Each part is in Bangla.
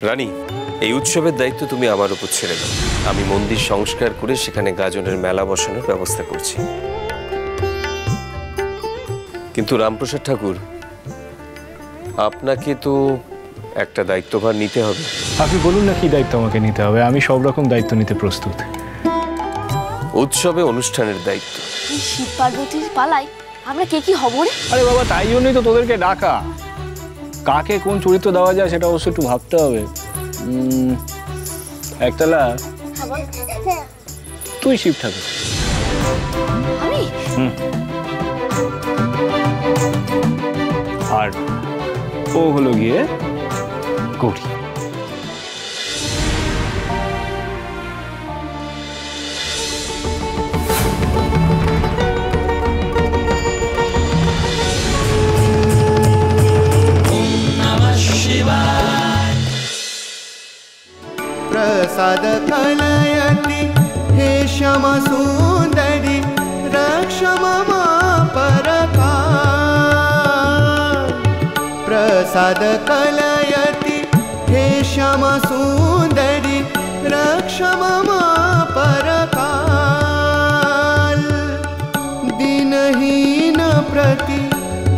রানী, এই উৎসবের দায়িত্ব তুমি আমার উপর ছেড়ে দাও। আমি মন্দির সংস্কার করে সেখানে গাজনের মেলা বসানোর ব্যবস্থা করছি। কিন্তু রামপ্রসাদ ঠাকুর, আপনাকে তো একটা দায়িত্বভার নিতে হবে। আপনি বলুন না কি দায়িত্ব আমাকে নিতে হবে, আমি সব রকম দায়িত্ব নিতে প্রস্তুত। উৎসবে অনুষ্ঠানের দায়িত্ব। শিব পার্বতীর পালায় আমরা কে কি হব রে? আরে বাবা, তাই জন্যই তো তোদেরকে ডাকা। কাকে কোন চরিত্র দেওয়া যায় সেটা অবশ্যই একটু ভাবতে হবে। একতলা তুই শিব ঠাকুর। আমি আর ও হলো গিয়ে গৌরী। प्रसाद कलयति हे श्यामा सुंदरी रक्ष मम परकाल। प्रसाद कलयति हे श्यामा सुंदरी रक्ष मम परकाल। दीनहीन प्रति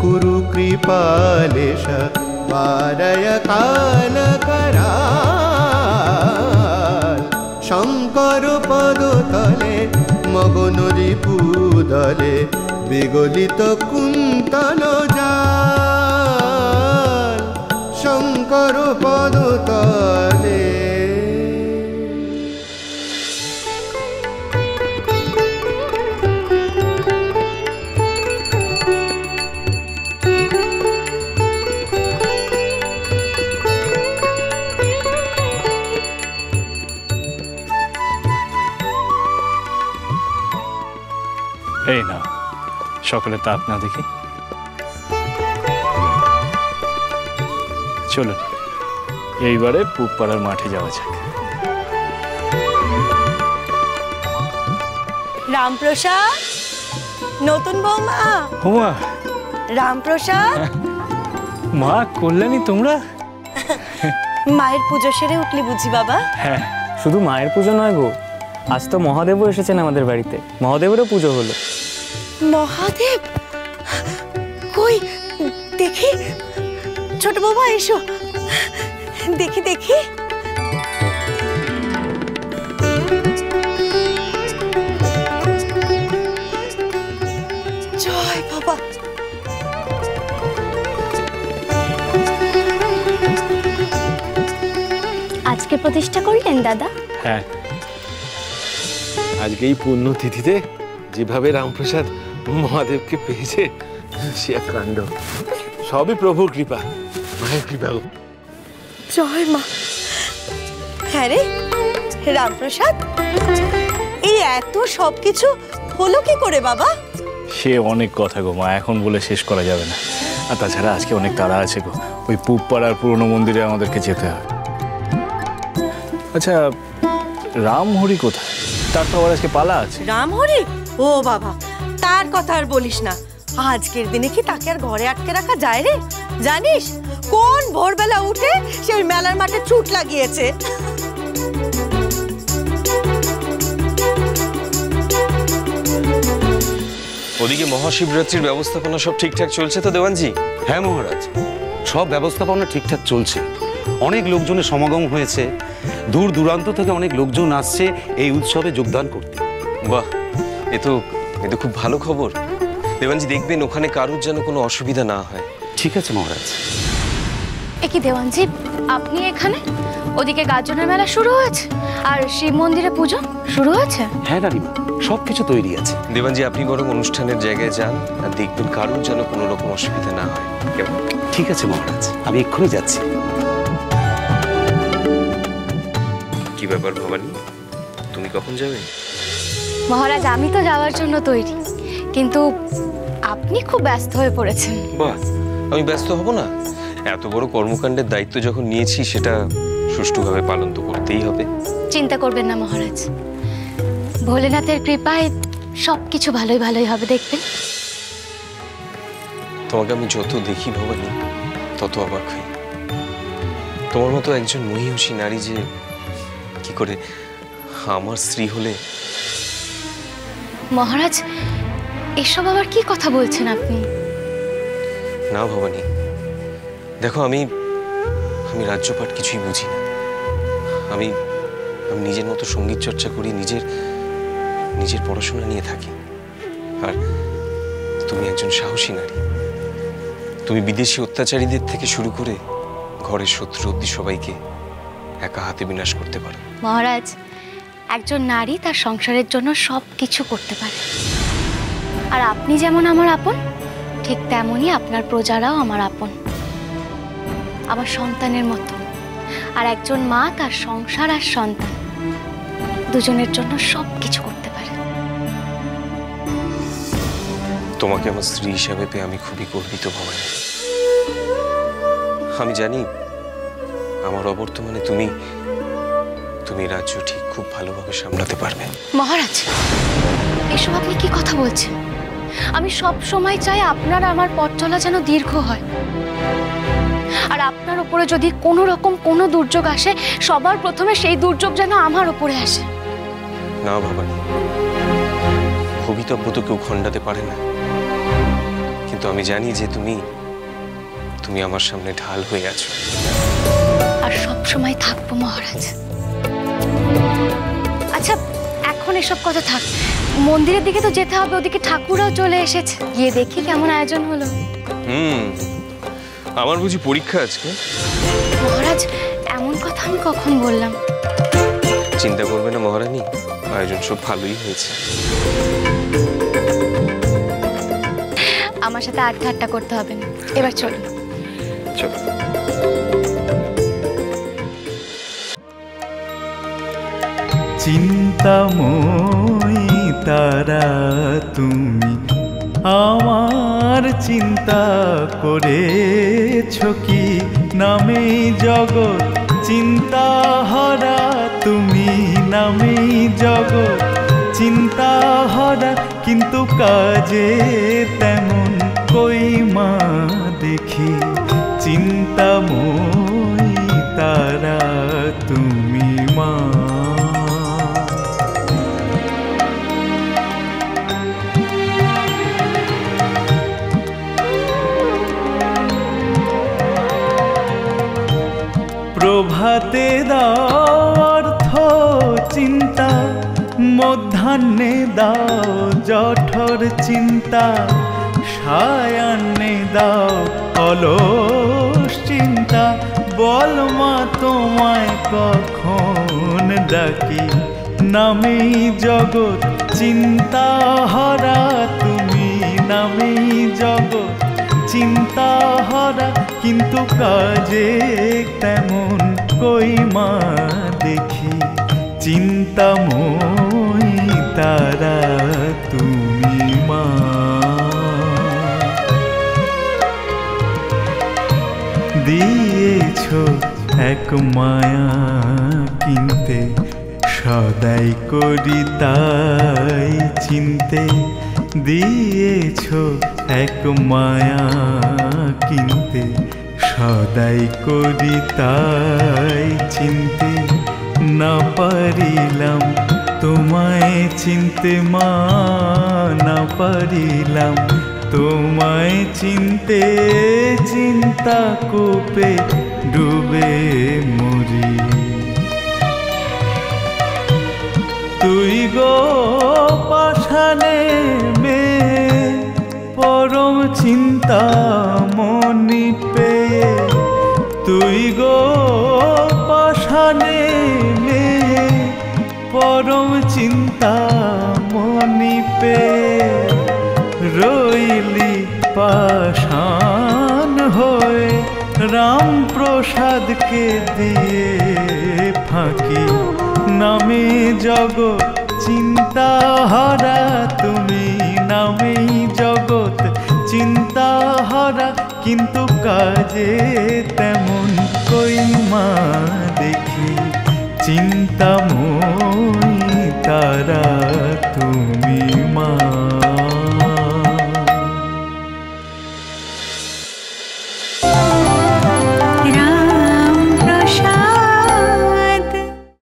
कुरु कृपालेश वारय काल कराल। शंकर पदतले मगन रिपुदले विगलित कुंतल जाल। शंकर पदतले এই না, সকলে তা আপনা দেখি। চলুন এইবারে পুবপাড়ার মাঠে যাওয়া যাক। রামপ্রসাদ, নতুন বৌমা। হুমা, রামপ্রসাদ। মা কল্যাণী, তোমরা? মায়ের পুজো সেরে উঠলি বুঝি বাবা? হ্যাঁ। শুধু মায়ের পুজো নয় গো, আজ তো মহাদেবও এসেছেন আমাদের বাড়িতে। মহাদেবেরও পুজো হলো। মহাদেব? কই দেখি, ছোট বৌমা এসো, দেখি দেখি। জয় বাবা। আজকে প্রতিষ্ঠা করলেন দাদা? হ্যাঁ, আজকে এই পুণ্যতিথিতে যেভাবে রামপ্রসাদ মহাদেবকে পেয়েছে সে এক কাণ্ড। সবই প্রভুর কৃপা, মায়ের কৃপা। জয় মা। হ্যাঁ রে রামপ্রসাদ, এই এত সবকিছু হলো কি করে বাবা? সে অনেক কথা গো মা, এখন বলে শেষ করা যাবে না। আর তাছাড়া আজকে অনেক তাড়া আছে গো, ওই পুবপাড়ার পুরনো মন্দিরে আমাদেরকে যেতে হবে। আচ্ছা, রামহরি কোথায়? তার তো আবার আজকে পালা আছে। রামহরি? ও বাবা, তার কথা আর বলিস না। আজকের দিনে কি তাকে আর ঘরে আটকে রাখা যায় রে? জানিস কোন ভোরবেলা উঠে সে ওই মেলার মাঠে ছুট লাগিয়েছে। ওদিকে মহাশিবরাত্রির ব্যবস্থাপনা সব ঠিকঠাক চলছে তো দেওয়ানজি? হ্যাঁ মহারাজ, সব ব্যবস্থাপনা ঠিকঠাক চলছে। অনেক লোকজনের সমাগম হয়েছে, দূর দূরান্ত থেকে অনেক লোকজন আসছে এই উৎসবে যোগদান করতে। বাহ, এ তো খুব ভালো খবর। দেওয়ানজি দেখবেন ওখানে কারোর যেন কোনো অসুবিধা না হয়। ঠিক আছে মহারাজ। একই দেওয়ানজি, আপনি এখানে? ওদিকে গাজনের মেলা শুরু হয়েছে আর শিব মন্দিরে পুজো শুরু হয়েছে। হ্যাঁ রানীমা, সবকিছু তৈরি আছে। দেওয়ানজি, আপনি বরং অনুষ্ঠানের জায়গায় যান আর দেখবেন কারোর যেন কোনো রকম অসুবিধা না হয়। কেমন? ঠিক আছে মহারাজ, আমি এক্ষুনি যাচ্ছি। কি ব্যাপার ভবানী, তুমি কখন যাবে? মহারাজ, আমি তো যাওয়ার জন্য তৈরি, কিন্তু আপনি খুব ব্যস্ত হয়ে পড়েছেন। বাহ, আমি ব্যস্ত হব না? এত বড় কর্মকাণ্ডের দায়িত্ব যখন নিয়েছি সেটা সুষ্ঠুভাবে পালন তো করতেই হবে। চিন্তা করবেন না মহারাজ, ভোলেনাথের কৃপায় সবকিছু ভালোই ভালোই হবে, দেখবেন। তোমাকে আমি যত দেখি ভবানী তত অবাক হই। তোমার মতো একজন মহিষী নারী যে কি করে আমার স্ত্রী হলে। মহারাজ, এসব আবার কি কথা বলছেন আপনি? না ভবানী, দেখো আমি রাজ্যপাট কিছুই বুঝি না। আমি নিজের মতো সঙ্গীত চর্চা করি, নিজের পড়াশোনা নিয়ে থাকি। আর তুমি একজন সাহসী নারী। তুমি বিদেশি অত্যাচারীদের থেকে শুরু করে ঘরের শত্রু অব্দি সবাইকে একা হাতে বিনাশ করতে পারো। মহারাজ, একজন নারী তার সংসারের জন্য সব কিছু করতে পারে। আর আপনি যেমন আমার আপন, ঠিক তেমনই আপনার প্রজারাও আমার আপন, আমার সন্তানের মতো। আর একজন মা তার সংসার আর সন্তান দুজনের জন্য সব কিছু করতে পারে। তোমাকে আমার স্ত্রী হিসাবে পেয়ে আমি খুবই গর্বিত ভবানী। আমি জানি আমার অবর্তমানে তুমি রাজ্য ঠিক খুব ভালোভাবে সামলাতে পারবে। মহারাজ, এসব আপনি কি কথা বলছেন? আমি সব সময় চাই আপনার আমার পথ চলা যেন দীর্ঘ হয়। আর আপনার উপরে যদি কোনো রকম কোনো দুর্যোগ আসে, সবার প্রথমে সেই দুর্যোগ যেন আমার উপরে আসে। না ভবানী, ভবিতব্য তো কেউ খণ্ডাতে পারে না। কিন্তু আমি জানি যে তুমি আমার সামনে ঢাল হয়ে আছো। আর সব সময় থাকবো মহারাজ। আচ্ছা, এখন এসব কথা থাক, মন্দিরের দিকে তো যেতে হবে। ওদিকে ঠাকুরও চলে এসেছে, গিয়ে দেখি কেমন আয়োজন হলো। আমার বুঝি পরীক্ষা আজকে? মহারাজ, এমন কথা আমি কখন বললাম? চিন্তা করবে না মহারানী, আয়োজন সব ভালোই হয়েছে। আমার সাথে আড্ডা আড্ডা করতে হবে না, এবার চলুন। চলো। চিন্তাময়ী তারা তুমি আমার চিন্তা করেছ কি নামে জগৎ চিন্তা হারা তুমি নামে জগৎ চিন্তা হারা কিন্তু কাজে তেমন কই মা দেখি চিন্তাময়ী তারা তুমি মা। প্রভাতে দাও অর্থ চিন্তা মধ্যাহ্নে দাও জঠর চিন্তা সায়ান্নে দাও অলস চিন্তা বল মা তোমায় কখন ডাকি নামেই জগৎ চিন্তা হারা তুমি নামেই জগৎ চিন্তা হারা কিন্তু কাজে তেমন কই মা দেখি চিন্তাময়ী তারা তুমি মা। দিয়েছ এক মায়া কিনতে সদাই করি তাই চিনতে দিয়েছ এক মায়া কিনতে সদাই করি তাই চিনতে না পারিলাম তোমায় চিনতে মা না পারিলাম তোমায় চিনতে চিন্তা কোপে ডুবে মরি তুই গো পাষাণে মেয়ে পরম চিন্তা মনি পেয়ে তুই গো পাষাণে মেয়ে পরম চিন্তা মনি পেয়ে রইলি পাষাণ হয়ে রাম প্রসাদকে দিয়ে ফাঁকি নামে জগৎ চিন্তা হারা তুমি নামেই জগৎ চিন্তা হারা কিন্তু কাজে তেমন কই মা দেখি চিন্তাময়ী তারা